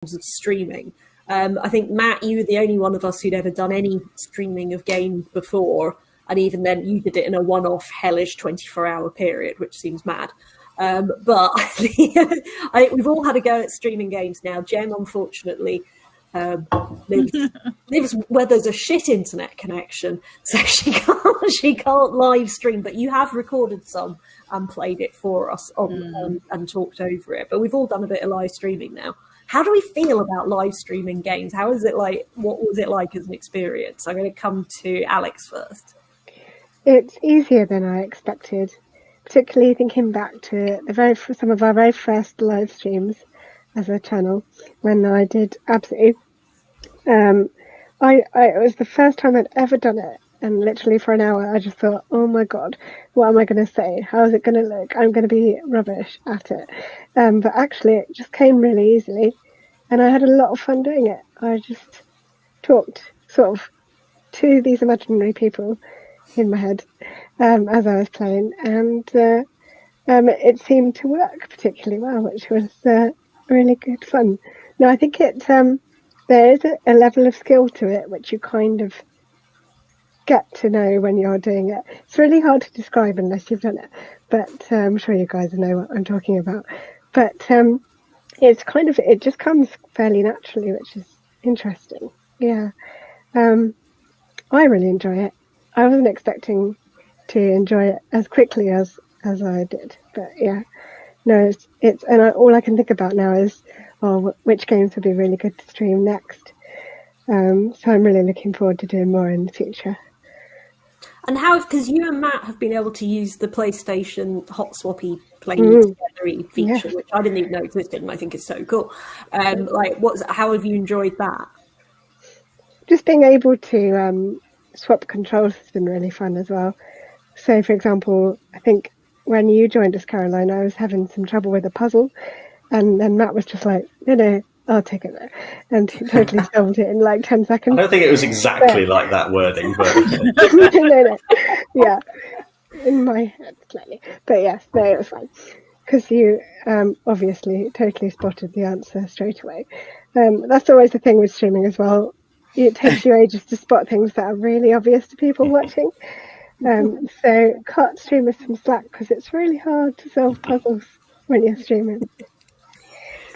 of streaming. I think, Matt, you were the only one of us who'd ever done any streaming of games before, and even then you did it in a one-off hellish 24-hour period, which seems mad. But we've all had a go at streaming games now. Jem, unfortunately, lives where there's a shit internet connection, so she can't live stream. But you have recorded some and played it for us and talked over it. But we've all done a bit of live streaming now. How do we feel about live streaming games? How is it like? What was it like as an experience? I'm going to come to Alex first. It's easier than I expected, particularly thinking back to some of our very first live streams as a channel when I did Absolutely. It was the first time I'd ever done it, and literally for an hour I just thought, oh my god, what am I going to say? How is it going to look? I'm going to be rubbish at it. But actually it just came really easily, and I had a lot of fun doing it. I just talked sort of to these imaginary people in my head as I was playing, and it seemed to work particularly well, which was really good fun. No, I think there is a level of skill to it which you kind of get to know when you're doing it. It's really hard to describe unless you've done it, but I'm sure you guys know what I'm talking about. But it's kind of, it just comes fairly naturally, which is interesting. Yeah. I really enjoy it. I wasn't expecting to enjoy it as quickly as I did, but yeah, no, it's all I can think about now is, which games would be really good to stream next. So I'm really looking forward to doing more in the future. And how, because you and Matt have been able to use the PlayStation hot swappy playing together feature, which I didn't even know existed, and I think is so cool. How have you enjoyed that? Just being able to swap controls has been really fun as well. So, for example, I think when you joined us, Caroline, I was having some trouble with a puzzle, and then Matt was just like, no, I'll take it there. And he totally solved it in like 10 seconds. I don't think it was exactly like that wording, but... no. Yeah, in my head slightly. But yes, no, it was fine. Because you obviously totally spotted the answer straight away. That's always the thing with streaming as well. It takes you ages to spot things that are really obvious to people watching. So cut streamers some slack, because it's really hard to solve puzzles when you're streaming.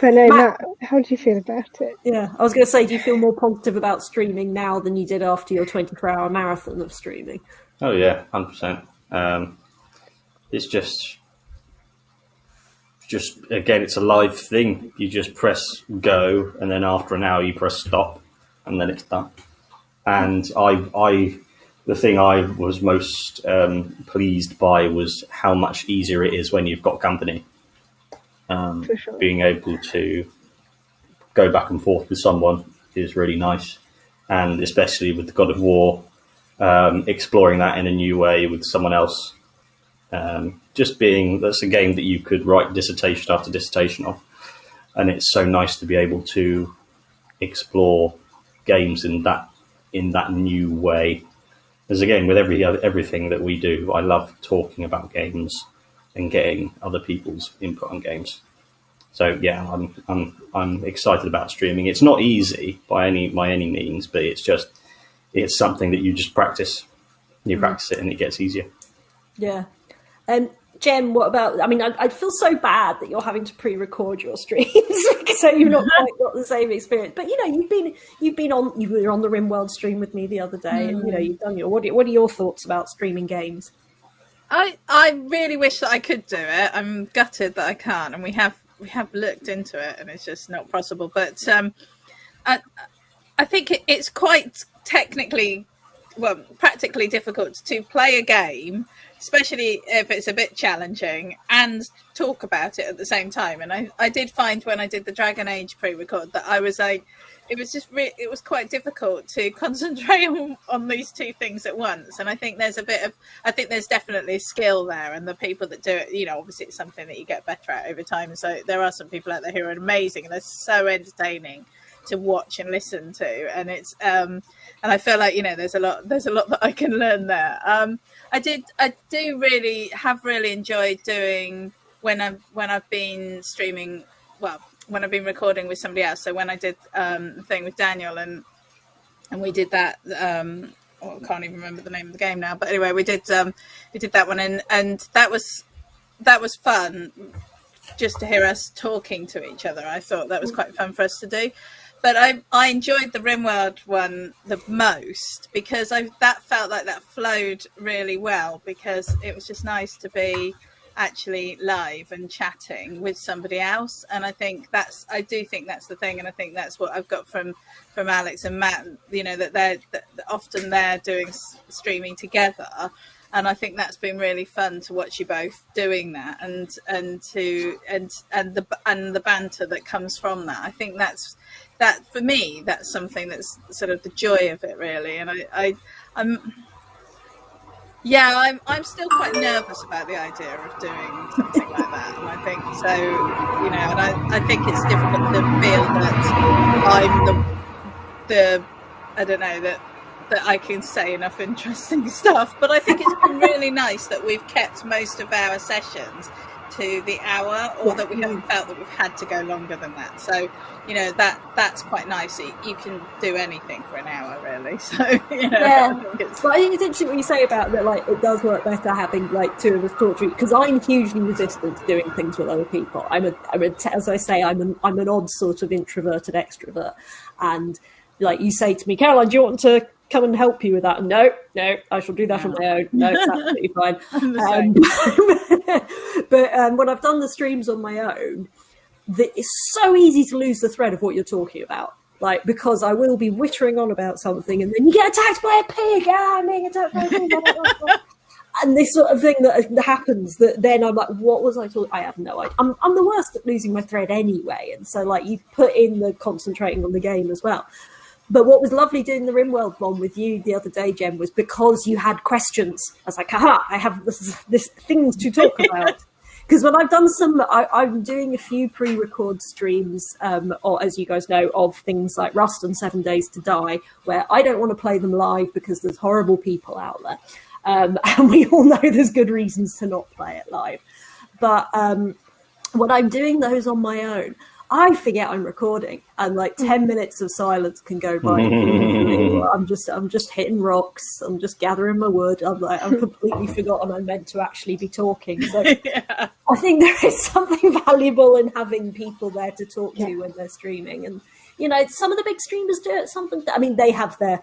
But no, Matt, how do you feel about it? Yeah, I was going to say, do you feel more positive about streaming now than you did after your 24-hour marathon of streaming? Oh yeah, 100%. It's just again, it's a live thing. You just press go, and then after an hour you press stop, and then it's done. And the thing I was most pleased by was how much easier it is when you've got company. For sure. Being able to go back and forth with someone is really nice, and especially with the God of War, exploring that in a new way with someone else. That's a game that you could write dissertation after dissertation of, and it's so nice to be able to explore games in that new way. As again, with everything that we do, I love talking about games and getting other people's input on games. So yeah, I'm excited about streaming. It's not easy by any means, but it's something that you just practice. You practice it and it gets easier. Yeah. Jem, what about? I mean, I feel so bad that you're having to pre-record your streams, so you've not quite got the same experience. But you know, you were on the RimWorld stream with me the other day, and you know, you've done your. What are your thoughts about streaming games? I really wish that I could do it. I'm gutted that I can't, and we have looked into it, and it's just not possible. But I think it's quite practically difficult to play a game, especially if it's a bit challenging, and talk about it at the same time. And I did find when I did the Dragon Age pre-record that I was like, it was quite difficult to concentrate on these two things at once. And I think there's definitely skill there, and the people that do it, you know, obviously it's something that you get better at over time. So there are some people out there who are amazing, and they're so entertaining to watch and listen to, and it's and I feel like, you know, there's a lot that I can learn there. I do really enjoyed doing when I've been streaming. Well, when I've been recording with somebody else. So when I did the thing with Daniel and we did that. I can't even remember the name of the game now, but anyway, we did that one, and that was fun, just to hear us talking to each other. I thought that was quite fun for us to do. But I enjoyed the RimWorld one the most because that felt like that flowed really well, because it was just nice to be actually live and chatting with somebody else. And I do think that's the thing, and I think that's what I've got from Alex and Matt, that they're often doing streaming together, and I think that's been really fun to watch you both doing that, and the banter that comes from that. I think that for me, that's something that's sort of the joy of it, really. And I'm still quite nervous about the idea of doing something like that, and I think so. And I think it's difficult to feel that I'm I don't know that I can say enough interesting stuff. But I think it's been really nice that we've kept most of our sessions to the hour, or that we haven't felt that we've had to go longer than that. So that's quite nice. You can do anything for an hour, really. So But I think it's interesting what you say about that. Like, it does work better having like two of us talk to you, because I'm hugely resistant to doing things with other people. As I say, I'm an odd sort of introverted extrovert, and like you say to me, Caroline, do you want to come and help you with that? No, I shall do that on my own. No, it's absolutely fine. But when I've done the streams on my own, it's so easy to lose the thread of what you're talking about. Like, because I will be wittering on about something, and then you get attacked by a pig. I'm being attacked by a pig. And this sort of thing that happens, that then I'm like, what was I talking? I have no idea. I'm the worst at losing my thread anyway. And so, like, you put in the concentrating on the game as well. But what was lovely doing the RimWorld one with you the other day, Jen, was because you had questions. I was like, aha, I have this things to talk about. Because when I've done I'm doing a few pre-record streams, or as you guys know, of things like Rust and 7 Days to Die, where I don't want to play them live because there's horrible people out there. And we all know there's good reasons to not play it live. But when I'm doing those on my own, I forget I'm recording, and like 10 minutes of silence can go by. I'm just hitting rocks. I'm just gathering my wood. I'm completely forgotten I'm meant to actually be talking. So I think there is something valuable in having people there to talk to when they're streaming. And some of the big streamers do it. They have their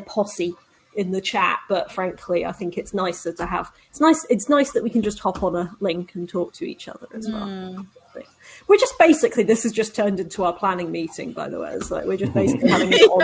posse in the chat, but frankly, I think it's nicer to have. It's nice that we can just hop on a link and talk to each other as well. We're just basically, this has just turned into our planning meeting, by the way. It's like we're just basically having an